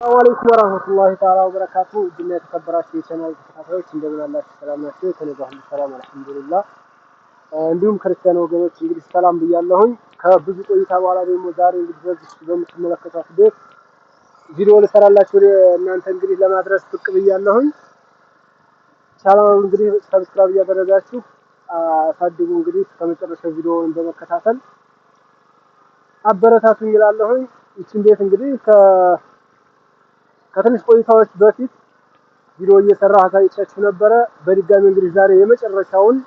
ሰላም አለይኩም ወራህመቱላሂ ተዓላ ወበረካቱ። እጅና የተከበራችሁ የቻናል ተከታታዮች እንደምን አላችሁ? ሰላም ናችሁ? ከኔ ጋር ሁሉ ሰላም አልሐምዱሊላህ። እንዲሁም ክርስቲያን ወገኖች እንግዲህ ሰላም ብያለሁኝ። ከብዙ ቆይታ በኋላ ደግሞ ዛሬ እንግዲህ በዚህ በምትመለከቷት ቤት ቪዲዮ ልሰራላችሁ እናንተ እንግዲህ ለማድረስ ብቅ ብያለሁኝ። ቻናሉን እንግዲህ ሰብስክራይብ እያደረጋችሁ አሳድጉ። እንግዲህ ከመጨረሻው ቪዲዮውን በመከታተል አበረታቱኝ እላለሁኝ። ይህችን ቤት እንግዲህ ከትንሽ ቆይታዎች በፊት ቪዲዮ እየሰራሁ አሳይቻችሁ ነበረ። በድጋሚ እንግዲህ ዛሬ የመጨረሻውን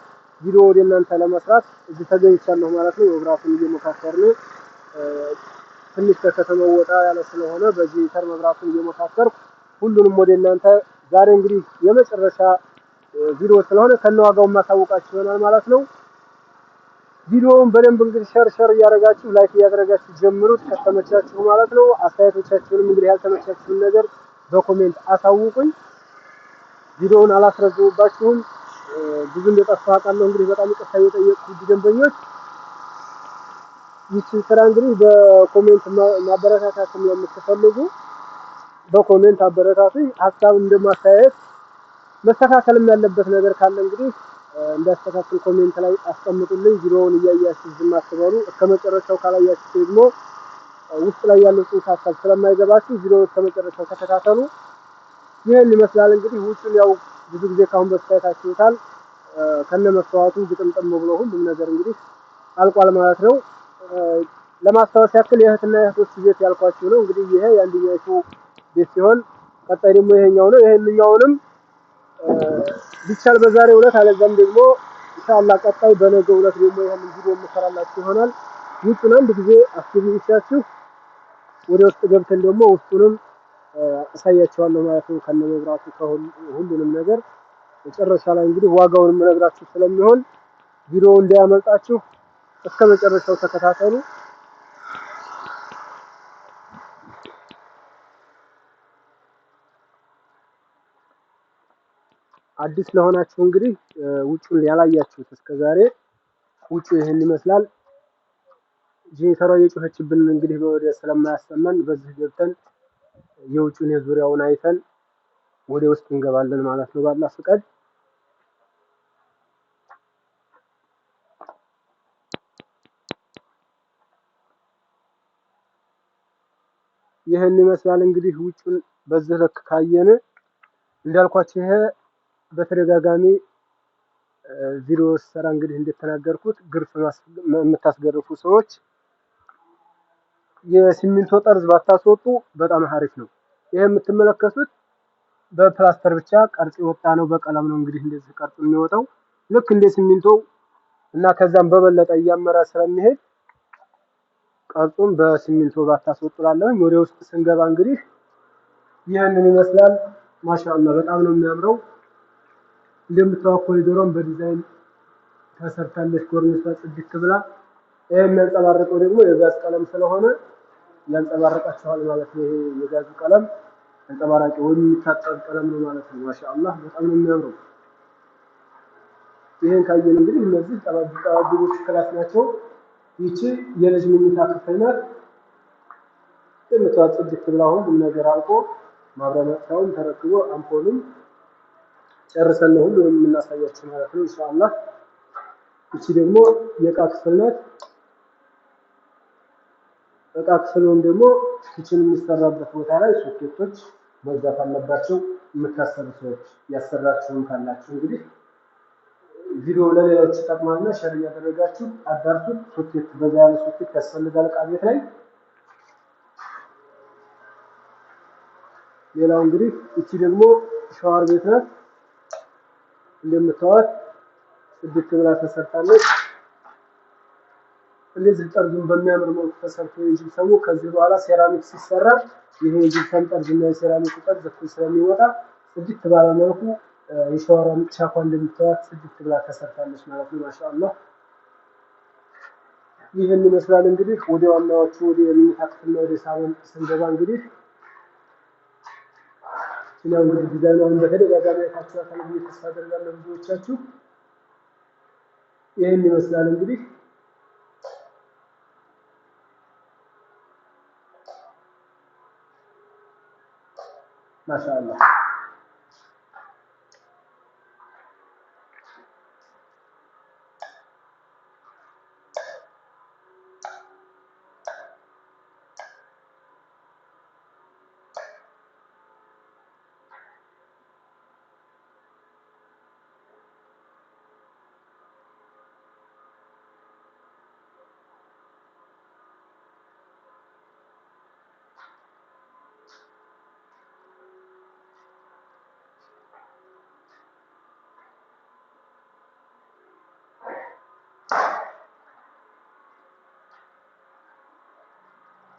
ቪዲዮ ወደ እናንተ ለመስራት እዚህ ተገኝቻለሁ ማለት ነው። መብራቱን እየሞካከርን ትንሽ ከከተማው ወጣ ያለ ስለሆነ በዚህ ተር መብራቱን እየሞካከርኩ ሁሉንም ወደ እናንተ ዛሬ እንግዲህ የመጨረሻ ቪዲዮ ስለሆነ ከነዋጋው ማሳውቃችሁ ይሆናል ማለት ነው። ቪዲዮውን በደንብ እንግዲህ ሸር እያደረጋችሁ ላይክ እያደረጋችሁ ጀምሩት ከተመቻችሁ ማለት ነው። አስተያየቶቻችሁንም እንግዲህ ያልተመቻችሁን ነገር በኮሜንት አሳውቁኝ። ቪዲዮውን አላስረዝምባችሁም። ብዙ እንደጠፋ አውቃለሁ። እንግዲህ በጣም ይቅርታ እየጠየቅኩ ደንበኞች ይህችን ስራ እንግዲህ በኮሜንት ማበረታታትም የምትፈልጉ በኮሜንት አበረታቱኝ። ሀሳብ እንደማስተያየት መስተካከልም ያለበት ነገር ካለ እንግዲህ እንዳስተካክል ኮሜንት ላይ አስቀምጡልኝ። ቪዲዮውን እያያችሁ ዝም አትበሉ። እስከመጨረሻው ካላያችሁ ደግሞ ውስጥ ላይ ያለው ጽሑፍ ሀሳብ ስለማይገባችሁ ቪዲዮውን እስከመጨረሻው ተከታተሉ። ይህን ይመስላል እንግዲህ ውጭን ያው ብዙ ጊዜ ካሁን በፊት አይታችሁታል። ከነመስተዋቱ ግጥምጥም ብሎ ሁሉም ነገር እንግዲህ አልቋል ማለት ነው። ለማስታወስ ያክል የእህትና የእህቶች ቤት ያልኳችሁ ነው። እንግዲህ ይሄ የአንደኛው ቤት ሲሆን ቀጣይ ደግሞ ይሄኛው ነው። ይሄንኛውንም ቢቻል በዛሬው ዕለት አለዛም ደግሞ ኢንሻአላህ ቀጣይ በነገው ዕለት ደግሞ ይሄንን ቪዲዮ የምሰራላችሁ ይሆናል። ውጭን አንድ ጊዜ አስገብቻችሁ ወደ ውስጥ ገብተን ደግሞ ውስጡንም አሳያችኋለሁ ማለት ነው። ከነመብራቱ ከሁሉንም ነገር መጨረሻ ላይ እንግዲህ ዋጋውንም እነግራችሁ ስለሚሆን ቪዲዮው እንዳያመልጣችሁ እስከ መጨረሻው ተከታተሉ። አዲስ ለሆናችሁ እንግዲህ ውጭን ያላያችሁት እስከዛሬ ውጭ ይሄን ይመስላል። ጄኔተሯ እየጮኸችብን እንግዲህ ወደ ስለማያሰማን በዚህ ገብተን የውጭን የዙሪያውን አይተን ወደ ውስጥ እንገባለን ማለት ነው ባላ ፍቃድ። ይሄን ይመስላል እንግዲህ ውጭን በዚህ ልክ ካየን እንዳልኳችሁ ይሄ በተደጋጋሚ ቪዲዮ ሰራ እንግዲህ እንደተናገርኩት ግርፍ የምታስገርፉ ሰዎች የሲሚንቶ ጠርዝ ባታስወጡ በጣም አሪፍ ነው። ይሄ የምትመለከቱት በፕላስተር ብቻ ቀርጽ የወጣ ነው። በቀለም ነው እንግዲህ እንደዚህ ቀርጽ የሚወጣው ልክ እንደ ሲሚንቶ እና ከዛም በበለጠ እያመረ ስለሚሄድ ቀርጹን በሲሚንቶ ባታስወጡላለሁ። ወደ ውስጥ ስንገባ እንግዲህ ይህንን ይመስላል። ማሻአላህ በጣም ነው የሚያምረው። እንደምታውቁ ኮሪዶሩን በዲዛይን ተሰርታለች። ኮርኒሷ ጽድት ብላ ይሄ የሚያንጸባርቀው ደግሞ የጋዝ ቀለም ስለሆነ ያንጸባርቃችኋል ማለት ነው። ይሄ የጋዙ ቀለም አንጸባራቂ ወይም የሚታጠብ ቀለም ነው ማለት ነው። ማሻአላህ በጣም ነው የሚያምረው። ይሄን ካየን እንግዲህ እነዚህ ጠባብ ክላስ ናቸው። ይቺ የልጅ መኝታ ክፍል ናት። የምታዋጥ ጽድት ብላ ሁሉም ነገር አልቆ ማብሪያ ማጥፊያውን ተረክቦ አምፖሉም ጨርሰን ነው ሁሉንም የምናሳያችሁ ማለት ነው ኢንሻአላህ። እቺ ደግሞ የዕቃ ክፍል ናት። ዕቃ ክፍሉም ደግሞ ኪችን የሚሰራበት ቦታ ላይ ሶኬቶች መግዛት አለባቸው። የምታሰሩ ሰዎች ያሰራችሁም ካላችሁ እንግዲህ ቪዲዮ ለሌሎች ይጠቅማልና ሸር እያደረጋችሁ አዳርሱት። ሶኬት በዛ ያለ ሶኬት ያስፈልጋል ዕቃ ቤት ላይ። ሌላው እንግዲህ እቺ ደግሞ ሻወር ቤት ናት። እንደምታዩት ጽድት ብላ ተሰርታለች። እንደዚህ ጠርዙን በሚያምር መልኩ ተሰርቶ የጂፕሰሙ ከዚህ በኋላ ሴራሚክ ሲሰራ ይሄ የጂፕሰም ጠርዝና የሴራሚክ ጠርዝ እኩል ስለሚወጣ ጽድት ባለ መልኩ የሻወር ቻኳ እንደምታዩት ጽድት ብላ ተሰርታለች ማለት ነው። ማሻአላህ ይህን ይመስላል እንግዲህ ወደ ዋናዎቹ ወደ መኝታ ክፍልና ወደ ሳሎን ስንገባ እንግዲህ ነው እንግዲህ ዲዛይኑን በተደጋጋሚ አይታችኋታል ብዬ ተስፋ አደርጋለሁ ብዙዎቻችሁ። ይህን ይመስላል እንግዲህ ማሻአላህ።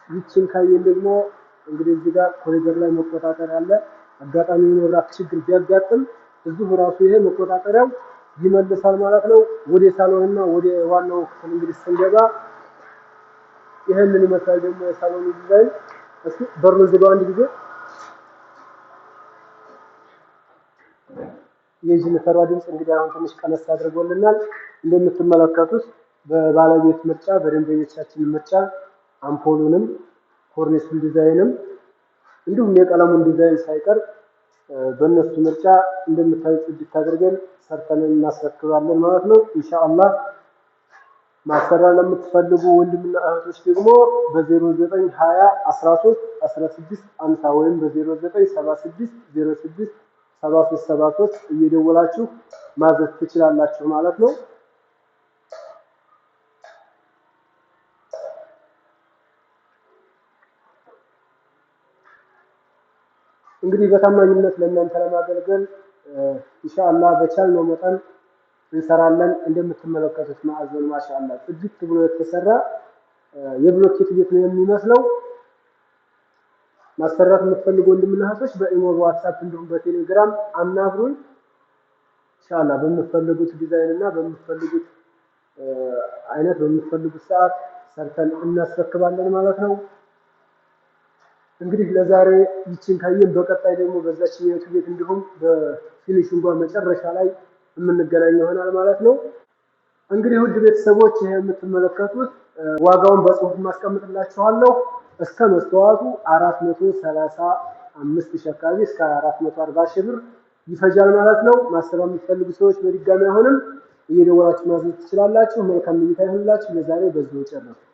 ይችን ካየን ደግሞ እንግዲህ እዚህ ጋር ኮሪደር ላይ መቆጣጠር አለ። አጋጣሚ የመብራት ችግር ቢያጋጥም እዚሁ ራሱ ይሄ መቆጣጠሪያው ይመልሳል ማለት ነው። ወደ ሳሎንና ወደ ዋናው ክፍል እንግዲህ ስንገባ ይሄንን ይመስላል ደግሞ የሳሎኑ ዲዛይን። እስኪ በሩን ዝጋው አንድ ጊዜ። የጂኒፈሯ ድምፅ እንግዲህ አሁን ትንሽ ቀነስ አድርጎልናል። እንደምትመለከቱት በባለቤት ምርጫ በደንበኞቻችን ምርጫ አምፖሉንም ኮርኒሱን ዲዛይንም እንዲሁም የቀለሙን ዲዛይን ሳይቀር በእነሱ ምርጫ እንደምታዩት ጽድት አድርገን ሰርተን እናስረክባለን ማለት ነው። ኢንሻአላህ ማሰራት ለምትፈልጉ ወንድምና እህቶች ደግሞ በ0920 13 16 50 ወይም በ0976 06 7373 እየደወላችሁ ማዘዝ ትችላላችሁ ማለት ነው። እንግዲህ በታማኝነት ለእናንተ ለማገልገል ኢንሻአላህ በቻልነው መጠን እንሰራለን። እንደምትመለከቱት ማዕዘኑ ማሻአላህ ጽድት ብሎ የተሰራ የብሎኬት ቤት ነው የሚመስለው። ማሰራት የምትፈልጉ ወንድምና እህቶች በኢሞ በዋትስአፕ እንዲሁም በቴሌግራም አናግሩን። ኢንሻአላህ በምትፈልጉት ዲዛይን እና በምትፈልጉት አይነት በምትፈልጉት ሰዓት ሰርተን እናስረክባለን ማለት ነው። እንግዲህ ለዛሬ ይችን ካየን በቀጣይ ደግሞ በዛችኛው ቤት እንዲሁም በፊኒሽንጓ መጨረሻ ላይ የምንገናኝ ይሆናል ማለት ነው። እንግዲህ ውድ ቤተሰቦች ይሄ የምትመለከቱት ዋጋውን በጽሁፍ ማስቀምጥላችኋለሁ። እስከ መስተዋቱ 435 ሺህ አካባቢ እስከ 440 ሺህ ብር ይፈጃል ማለት ነው። ማሰራት የምትፈልጉ ሰዎች በድጋሚ አሁንም እየደወላችሁ ማዘዝ ትችላላችሁ። መልካም ምኞታ ይሁንላችሁ። ለዛሬ በዚሁ ጨረስን።